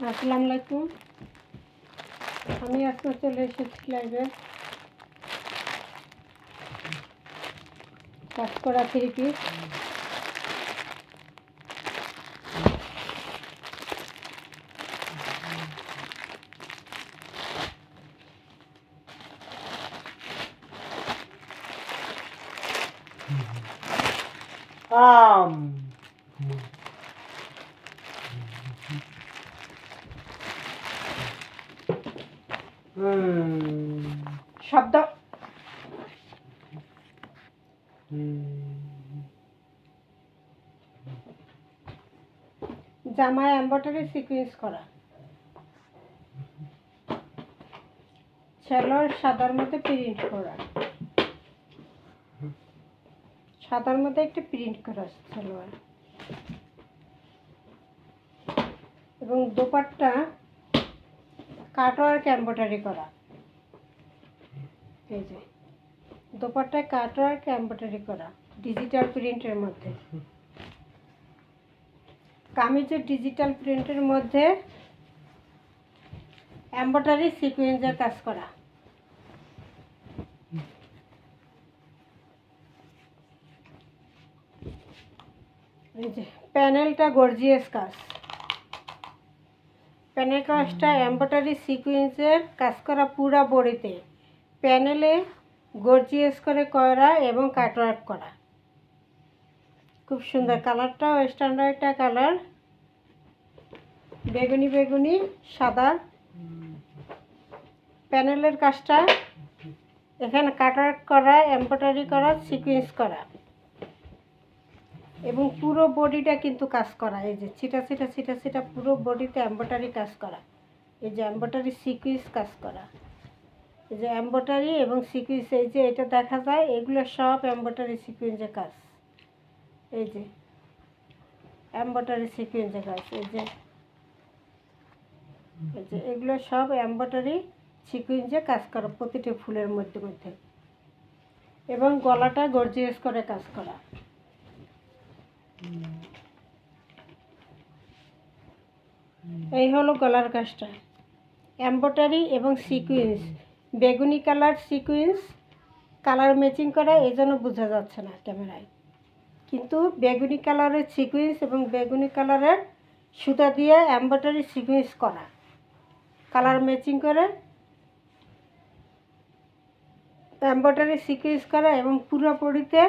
আসসালামু আলাইকুম। আমি আজকে চলে এসেছি লাইভে কাজ করা 3 পিস। শব্দ জামায় এমব্রয়ডারি সিকোয়েন্স করা, সেলোয়ার সাদার মধ্যে প্রিন্ট করা, সাদার মধ্যে একটা প্রিন্ট করা সেলোয়ার, এবং দোপাট্টা কাটওয়ার্ক এমব্রয়ডারি করা। এই যে দোপাট্টায় কাটওয়ার্ক এমব্রয়ডারি করা ডিজিটাল প্রিন্টের মধ্যে, কামিজের ডিজিটাল প্রিন্টের মধ্যে এমব্রয়ডারি সিকোয়েন্সের কাজ করা। এই যে প্যানেলটা গর্জিয়াস কাজ, প্যানেল কাজটা এমব্রয়ডারি সিকোয়েন্সের কাজ করা পুরা বডিতে, প্যানেলে গর্জিয়াস করে করা এবং কাটওয়ার্ক করা। খুব সুন্দর, কালারটাও স্ট্যান্ডার্ড একটা কালার, বেগুনি বেগুনি সাদা। প্যানেলের কাজটা এখানে কাটওয়ার্ক করা, এমব্রয়ডারি করা, সিকোয়েন্স করা এবং পুরো বডিটা কিন্তু কাজ করা। এই যে ছিটা ছিটা ছিটা ছিটা পুরো বডিতে এমব্রয়ডারি কাজ করা। এই যে এমব্রয়ডারি সিকোয়েন্স কাজ করা, এই যে এমব্রয়ডারি এবং সিকোয়েন্স, এই যে এটা দেখা যায়, এগুলো সব এমব্রয়ডারি সিকোয়েন্সের কাজ। এই যে এমব্রয়ডারি সিকোয়েন্সের কাজ, এই যে এগুলো সব এমব্রয়ডারি সিকোয়েন্সে কাজ করা প্রতিটি ফুলের মধ্যে মধ্যে, এবং গলাটা গর্জিয়াস করে কাজ করা। এই হলো গলার কাজটা, এমব্রয়ডারি এবং সিকোয়েন্স, বেগুনি কালার সিকোয়েন্স, কালার ম্যাচিং করা, এই জন্য বোঝা যাচ্ছে না ক্যামেরায়, কিন্তু বেগুনি কালারের সিকোয়েন্স এবং বেগুনি কালারের সুতা দিয়ে এমব্রয়ডারি সিকোয়েন্স করা, কালার ম্যাচিং করে এমব্রয়ডারি সিকোয়েন্স করা এবং পুরো বডিতে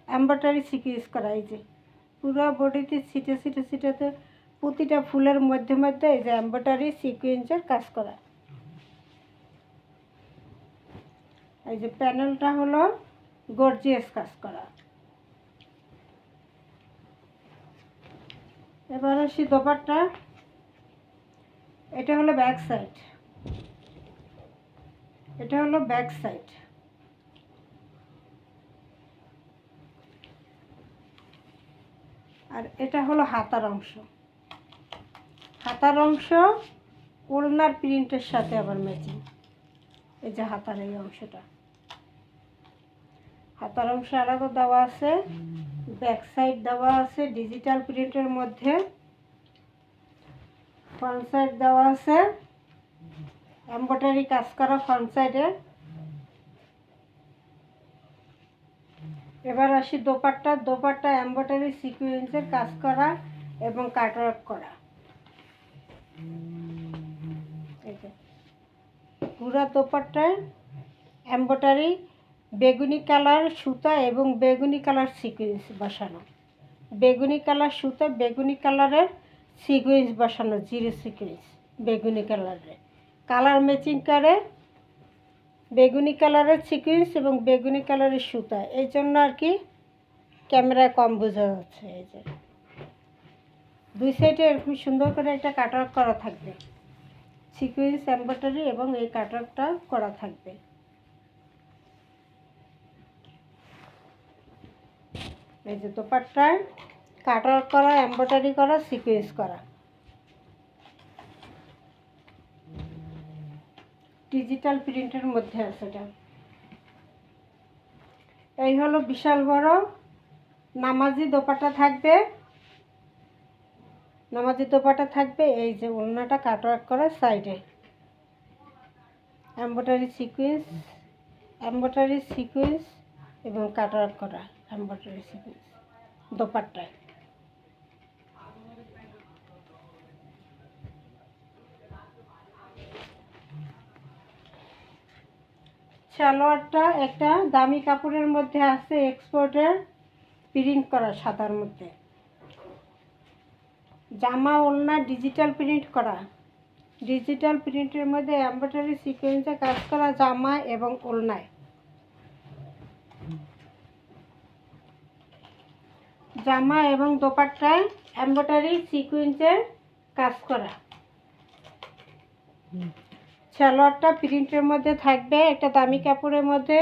এমব্রয়ডারি সিকোয়েন্স করা। এই যে পুরো বডিতে ছিটে ছিটে ছিটাতে প্রতিটা ফুলের মধ্যে মধ্যে এই যে এমব্রয়ডারি সিকোয়েন্সের কাজ করা। এই যে প্যানেলটা হলো গর্জিয়াস কাজ করা। এবার আসি দোপাট্টা। এটা হলো ব্যাক সাইড, এটা হলো ব্যাক সাইড। আর এটা হলো হাতার অংশ, হাতার অংশ ওড়নার প্রিন্টের সাথে আবার ম্যাচিং। এই যে হাতার এই অংশটা, হাতার অংশ আলাদা দেওয়া আছে, ব্যাক সাইড দেওয়া আছে ডিজিটাল প্রিন্টের মধ্যে, ফ্রন্ট সাইড দেওয়া আছে এমব্রয়ডারি কাজ করা ফ্রন্ট সাইডে। এবার আসি দোপাট্টা। দোপাট্টা এমব্রয়ডারি সিকোয়েন্সের কাজ করা এবং কাটওয়ার্ক করা। এই যে পুরো দোপাট্টায় এমব্রয়ডারি বেগুনি কালার সুতা এবং বেগুনি কালার সিকোয়েন্স বসানো, বেগুনি কালার সুতা, বেগুনি কালারের সিকোয়েন্স বসানো, জিরো সিকোয়েন্স বেগুনি কালারের, কালার ম্যাচিং করে বেগুনি কালারের সিকোয়েন্স এবং বেগুনি কালারের সুতা, এই জন্য আর কি ক্যামেরায় কম বোঝা যাচ্ছে। এই যে দুই সাইডে এরকম সুন্দর করে একটা কাটওয়ার্ক করা থাকবে, সিকোয়েন্স এমব্রয়ডারি এবং এই কাটওয়ার্কটা করা থাকবে। এই যে দোপাট্টায় কাটওয়ার্ক করা, এমব্রয়ডারি করা, সিকোয়েন্স করা, ডিজিটাল প্রিন্টের মধ্যে আছে এটা। এই হলো বিশাল বড় নামাজি দোপাট্টা থাকবে, নামাজি দোপাট্টা থাকবে এই যে ওড়নাটা কাটওয়ার্ক করা সাইডে এমব্রয়ডারি সিকোয়েন্স এবং কাটওয়ার্ক করা এমব্রয়ডারি সিকোয়েন্স দোপাট্টায়। সালোয়ারটা একটা দামি কাপড়ের মধ্যে আছে, এক্সপোর্টের প্রিন্ট করা সাদার মধ্যে। জামা ওড়না ডিজিটাল প্রিন্ট করা, ডিজিটাল প্রিন্টের মধ্যে এমব্রয়ডারি সিকোয়েন্সে কাজ করা জামা এবং ওড়নায়। জামা এবং দোপাট্টায় এমব্রয়ডারি সিকোয়েন্সের কাজ করা। সালোয়ারটা প্রিন্টের মধ্যে থাকবে, একটা দামি কাপড়ের মধ্যে।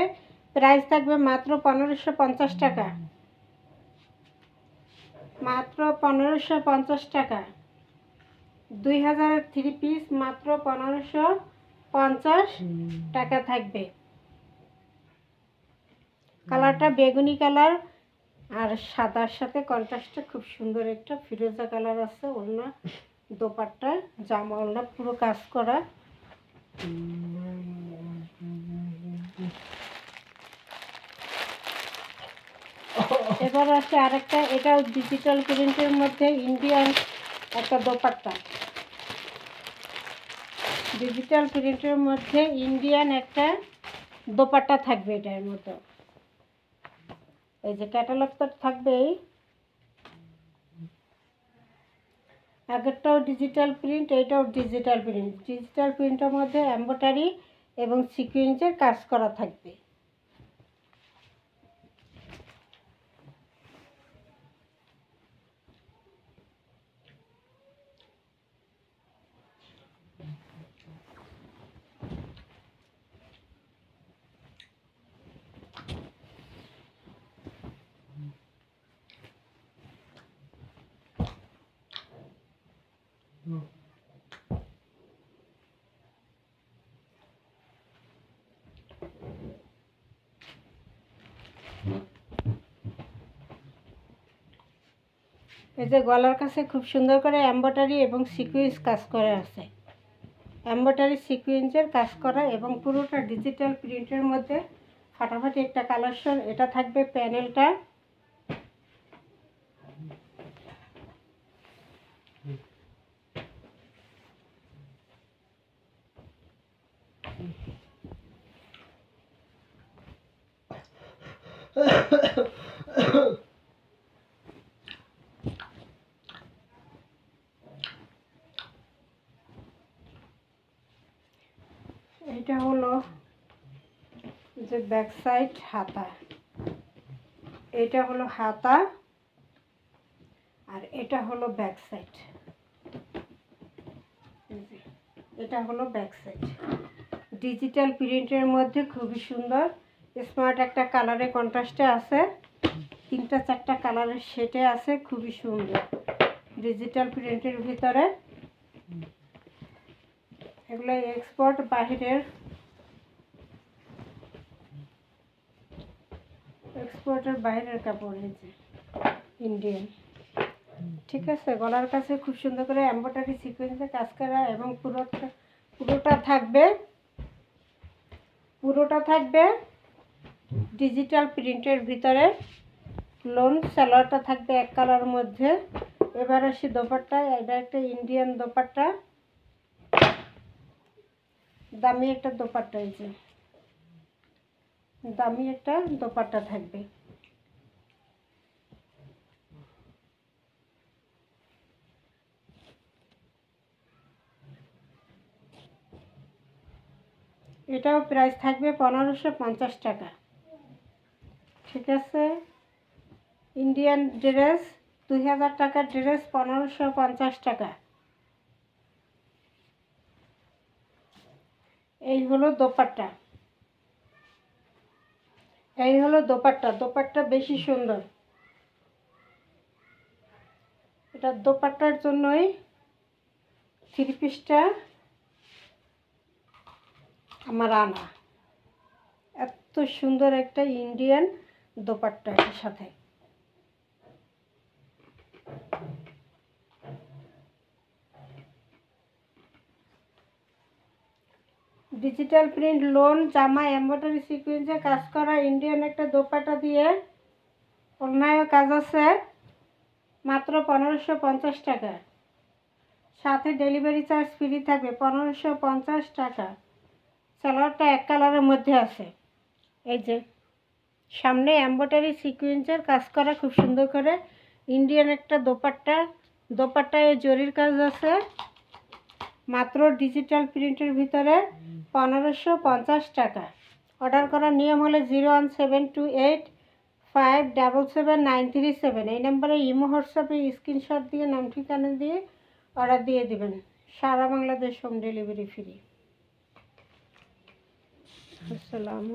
প্রাইস থাকবে মাত্র 1550 টাকা, মাত্র 1550 টাকা। 2000 3 পিস মাত্র 1550 টাকা থাকবে। কালারটা বেগুনি কালার আর সাদার সাথে কন্ট্রাস্টে খুব সুন্দর একটা ফিরোজা কালার আছে। ওড়না দোপাট্টা জামা ওড়না পুরো কাজ করা। এবার আছে আরেকটা, এটাও ডিজিটাল প্রিন্টের মধ্যে ইন্ডিয়ান একটা দোপাট্টা। ডিজিটাল প্রিন্টের মধ্যে ইন্ডিয়ান একটা দোপাট্টা থাকবে এটার মধ্যে। এই যে ক্যাটালগটা থাকবেই। আগেরটাও ডিজিটাল প্রিন্ট, এইটাও ডিজিটাল প্রিন্ট। ডিজিটাল প্রিন্টের মধ্যে এমব্রয়ডারি এবং সিকোয়েন্সের কাজ করা থাকবে। এই যে গলার কাছে খুব সুন্দর করে এমব্রয়ডারি এবং সিকোয়েন্স কাজ করা আছে। এমব্রয়ডারি সিকোয়েন্সের কাজ করা এবং পুরোটা ডিজিটাল প্রিন্টের মধ্যে ফাটাফাটি একটা কালেকশন। এটা থাকবে প্যানেলটা। এটা হলো যে ব্যাক সাইড হাতা, এটা হলো হাতা আর এটা হলো ব্যাক সাইড। এটা হলো ব্যাক সাইড ডিজিটাল প্রিন্টের মধ্যে খুবই সুন্দর স্মার্ট একটা কালারে কন্ট্রাস্টে আছে। 3-4টা কালারের শেডে আছে, খুবই সুন্দর ডিজিটাল প্রিন্টের ভিতরে। এগুলো এক্সপোর্ট এক্সপোর্টের বাইরের কাপড়, এই যে ইন্ডিয়ান। ঠিক আছে, গলার কাছে খুব সুন্দর করে এমব্রয়ডারি সিকোয়েন্সে কাজ করা এবং পুরোটা থাকবে ডিজিটাল প্রিন্টের ভিতরে। লোন সালোয়ারটা থাকবে এক কালার মধ্যে। এবার আসি দোপাট্টা। এটা একটা ইন্ডিয়ান দোপাট্টা, দামি একটা দোপাট্টা। এই যে দামি একটা দোপাট্টা থাকবে। এটাও প্রাইস থাকবে 1550 টাকা। ঠিক আছে, ইন্ডিয়ান ড্রেস 2000 টাকার ড্রেস 1550 টাকা। এই হলো দোপাট্টা, এই হলো দোপাট্টা। দোপাট্টা বেশি সুন্দর। এটা দোপাট্টার জন্যই 3 পিসটা আমার আনা। এত সুন্দর একটা ইন্ডিয়ান দোপাট্টা এর সাথে। ডিজিটাল প্রিন্ট লোন জামা এমব্রয়ডারি সিকোয়েন্সে কাজ করা ইন্ডিয়ান একটা দোপাট্টা দিয়ে অন্যায় কাজ আছে মাত্র 1550 টাকা। সাথে ডেলিভারি চার্জ ফ্রি থাকবে 1550 টাকা। সালোয়ারটা এক কালারের মধ্যে আছে। এই যে সামনে এমব্রয়ডারি সিকোয়েন্সের কাজ করা খুব সুন্দর করে ইন্ডিয়ান একটা দোপাট্টায় জরির কাজ আছে মাত্র ডিজিটাল প্রিন্টের ভিতরে 1550 টাকা। অর্ডার করার নিয়ম হলো 01728577937 এই নম্বরে ইমো হোয়াটসঅ্যাপে স্ক্রিনশট দিয়ে নাম ঠিকানা দিয়ে অর্ডার দিয়ে দিবেন। সারা বাংলাদেশ হোম ডেলিভারি ফ্রি। আসসালামু